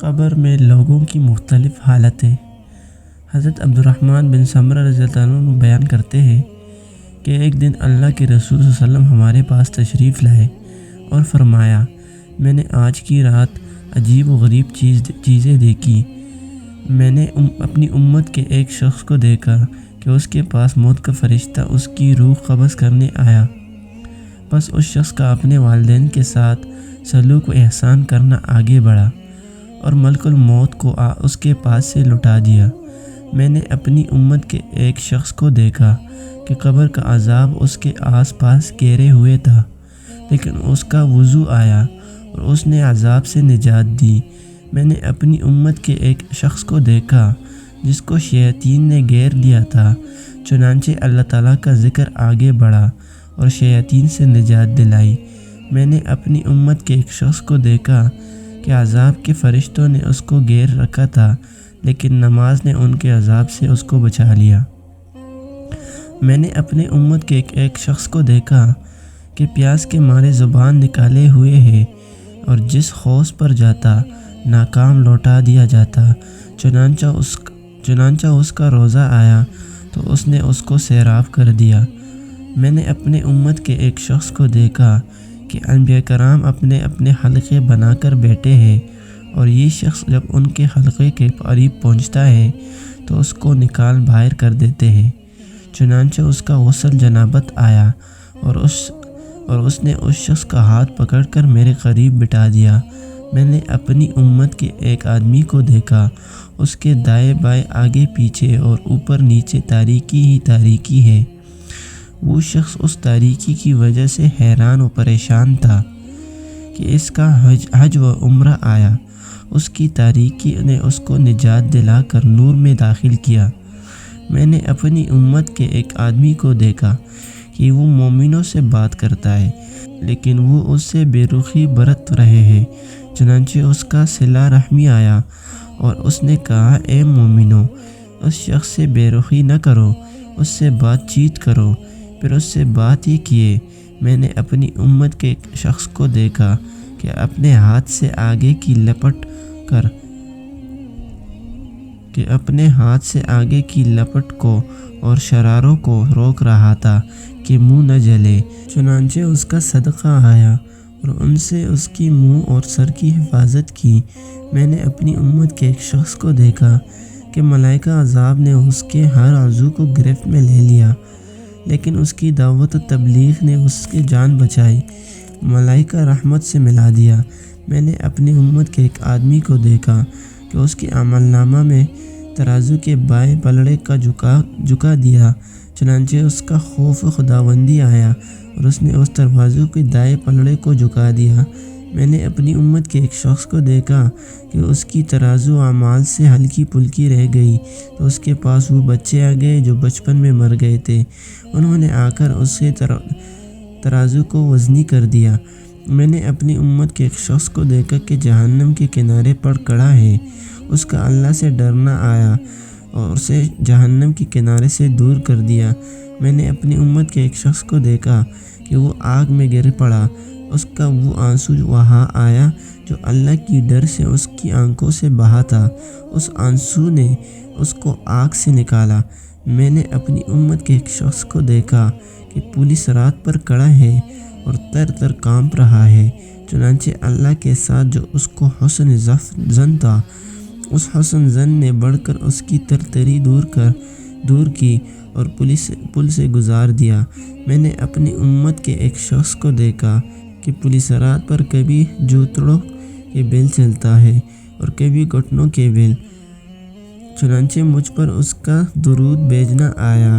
قبر میں لوگوں کی مختلف حالتیں۔ حضرت عبدالرحمن بن سمرہ رضی اللہ عنہ بیان کرتے ہیں کہ ایک دن اللہ کے رسول صلی اللہ علیہ وسلم ہمارے پاس تشریف لائے اور فرمایا، میں نے آج کی رات عجیب و غریب چیزیں دیکھی۔ میں نے اپنی امت کے ایک شخص کو دیکھا کہ اس کے پاس موت کا فرشتہ اس کی روح قبض کرنے آیا۔ بس اس شخص کا اپنے والدین کے ساتھ سلوک و احسان کرنا آگے بڑھا اور ملک الموت کو اس کے پاس سے لٹا دیا۔ میں نے اپنی امت کے ایک شخص کو دیکھا کہ قبر کا عذاب اس کے آس پاس گھیرے ہوئے تھا، لیکن اس کا وضو آیا اور اس نے عذاب سے نجات دی۔ میں نے اپنی امت کے ایک شخص کو دیکھا جس کو شیاطین نے گھیر لیا تھا، چنانچہ اللہ تعالیٰ کا ذکر آگے بڑھا اور شیاطین سے نجات دلائی۔ میں نے اپنی امت کے ایک شخص کو دیکھا کہ عذاب کے فرشتوں نے اس کو گھیر رکھا تھا، لیکن نماز نے ان کے عذاب سے اس کو بچا لیا۔ میں نے اپنے امت کے ایک شخص کو دیکھا کہ پیاس کے مارے زبان نکالے ہوئے ہے اور جس حوض پر جاتا ناکام لوٹا دیا جاتا، چنانچہ اس کا روزہ آیا تو اس نے اس کو سیراب کر دیا۔ میں نے اپنے امت کے ایک شخص کو دیکھا کہ انبیاء کرام اپنے اپنے حلقے بنا کر بیٹھے ہیں اور یہ شخص جب ان کے حلقے کے قریب پہنچتا ہے تو اس کو نکال باہر کر دیتے ہیں، چنانچہ اس کا غسل جنابت آیا اور اس نے اس شخص کا ہاتھ پکڑ کر میرے قریب بٹھا دیا۔ میں نے اپنی امت کے ایک آدمی کو دیکھا، اس کے دائیں بائیں آگے پیچھے اور اوپر نیچے تاریکی ہی تاریکی ہے۔ وہ شخص اس تاریکی کی وجہ سے حیران و پریشان تھا کہ اس کا حج و عمرہ آیا۔ اس کی تاریکی نے اس کو نجات دلا کر نور میں داخل کیا۔ میں نے اپنی امت کے ایک آدمی کو دیکھا کہ وہ مومنوں سے بات کرتا ہے، لیکن وہ اس سے بے رخی برت رہے ہیں، چنانچہ اس کا صلہ رحمی آیا اور اس نے کہا، اے مومنوں، اس شخص سے بے رخی نہ کرو، اس سے بات چیت کرو۔ پھر اس سے بات یہ کیے۔ میں نے اپنی امت کے ایک شخص کو دیکھا کہ اپنے ہاتھ سے آگے کی لپٹ کو اور شراروں کو روک رہا تھا کہ منہ نہ جلے، چنانچہ اس کا صدقہ آیا اور ان سے اس کی منہ اور سر کی حفاظت کی۔ میں نے اپنی امت کے ایک شخص کو دیکھا کہ ملائکہ عذاب نے اس کے ہر عضو کو گرفت میں لے لیا، لیکن اس کی دعوت و تبلیغ نے اس کی جان بچائی، ملائکہ رحمت سے ملا دیا۔ میں نے اپنی امت کے ایک آدمی کو دیکھا کہ اس کے عمل نامہ میں ترازو کے بائیں پلڑے کا جھکا دیا، چنانچہ اس کا خوف خداوندی آیا اور اس نے اس ترازو کے دائیں پلڑے کو جھکا دیا۔ میں نے اپنی امت کے ایک شخص کو دیکھا کہ اس کی ترازو اعمال سے ہلکی پھلکی رہ گئی تو اس کے پاس وہ بچے آ گئے جو بچپن میں مر گئے تھے، انہوں نے آ کر اس کے ترازو کو وزنی کر دیا۔ میں نے اپنی امت کے ایک شخص کو دیکھا کہ جہنم کے کنارے پر کھڑا ہے، اس کا اللہ سے ڈرنا آیا اور اسے جہنم کے کنارے سے دور کر دیا۔ میں نے اپنی امت کے ایک شخص کو دیکھا کہ وہ آگ میں گر پڑا، اس کا وہ آنسو وہاں آیا جو اللہ کی ڈر سے اس کی آنکھوں سے بہا تھا، اس آنسو نے اس کو آگ سے نکالا۔ میں نے اپنی امت کے ایک شخص کو دیکھا کہ پولیس رات پر کھڑا ہے اور تر تر کانپ رہا ہے، چنانچہ اللہ کے ساتھ جو اس کو حسن زن تھا، اس حسن زن نے بڑھ کر اس کی ترتری دور کی اور پل سے گزار دیا۔ میں نے اپنی امت کے ایک شخص کو دیکھا کہ پولیس رات پر کبھی جوتڑوں کے بیل چلتا ہے اور کبھی گھٹنوں کے بیل، چنانچہ مجھ پر اس کا درود بھیجنا آیا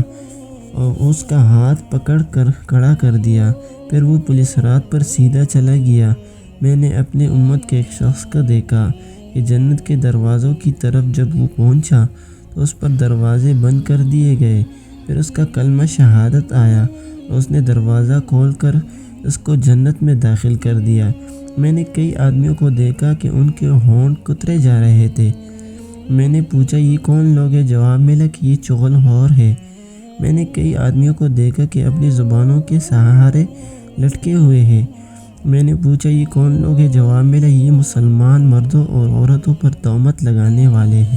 اور اس کا ہاتھ پکڑ کر کھڑا کر دیا، پھر وہ پولیس رات پر سیدھا چلا گیا۔ میں نے اپنے امت کے ایک شخص کو دیکھا کہ جنت کے دروازوں کی طرف جب وہ پہنچا تو اس پر دروازے بند کر دیے گئے، پھر اس کا کلمہ شہادت آیا اور اس نے دروازہ کھول کر اس کو جنت میں داخل کر دیا۔ میں نے کئی آدمیوں کو دیکھا کہ ان کے ہونٹ کترے جا رہے تھے۔ میں نے پوچھا، یہ کون لوگ ہیں؟ جواب ملا کہ یہ چغل خور ہے۔ میں نے کئی آدمیوں کو دیکھا کہ اپنی زبانوں کے سہارے لٹکے ہوئے ہیں، میں نے پوچھا یہ کون لوگ ہیں؟ جواب ملا یہ مسلمان مردوں اور عورتوں پر تہمت لگانے والے ہیں۔